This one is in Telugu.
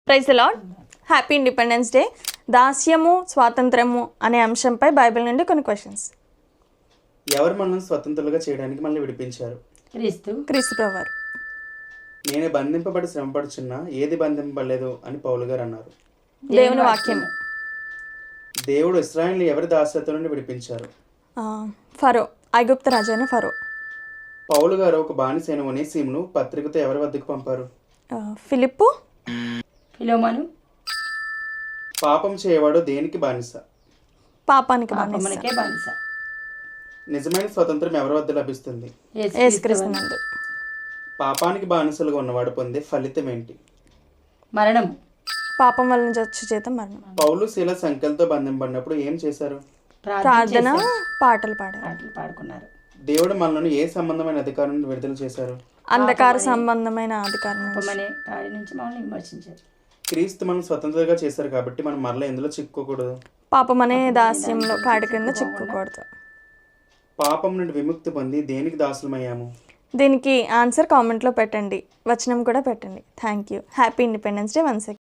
Praise the Lord. Happy independence day. దాస్యము స్వాతంత్రము అనే అంశంపై బైబిల్ నుండి కొన్ని క్వశ్చన్స్. ఎవరు మనల్ని స్వతంత్రులుగా చేయడానికి మనల్ని విడిపించారు? క్రీస్తు ప్రభువారు. నేను బంధింపబడి శ్రమపడుచున్నా ఏది బంధింపబడలేదు అని పౌలు గారు అన్నారు. దేవుని వాక్యం. దేవుడు ఇశ్రాయేలుని ఎవరి దాస్యత్వం నుండి విడిపించారు? ఫరో, ఐగుప్తు రాజు అయిన ఫరో. పౌలు గారు ఒక బానిసైన ఒనేసిమును పత్రికతో ఎవరి వద్దకు పంపారు? ఫిలిప్పు, ఫిలోమను. పాపం చేయవాడు దేనికి బానిస? పాపానికి పాపమునకే బానిస. నిజమైన స్వతంత్రం ఎవరి వద్ద లభిస్తుంది? యేసుక్రీస్తు నందు. పాపానికి బానిసలుగా ఉన్నవాడు పొందే ఫలితం ఏంటి? మరణం. పాపం వల్ల జచ్చు చేత మరణం. పౌలు శీల సంఖ్యలతో బంధింపడినప్పుడు ఏం చేశారు? ప్రార్థన, పాటలు పాడారు. పాటలు పాడుకున్నారు. దేవుడు మనల్ని ఏ సంబంధమైన అధికారం నుండి విడుదల చేశారు? అంధకార సంబంధమైన అధికారం నుంచి. పాపమనే కాడి నుంచి మమ్మల్ని విమర్శించారు. క్రీస్తు మనం స్వతంత్రంగా చేశారు కాబట్టి మనం మరలా ఎందులో చిక్కుకోకూడదు? పాపం అనే దాస్యంలో కాడి కింద చిక్కుకూడదు. పాపం నుండి విముక్తి పొంది దేనికి దాసులమయ్యాము? దీనికి ఆన్సర్ కామెంట్లో పెట్టండి, వచనం కూడా పెట్టండి. Thank you. Happy independence day once again.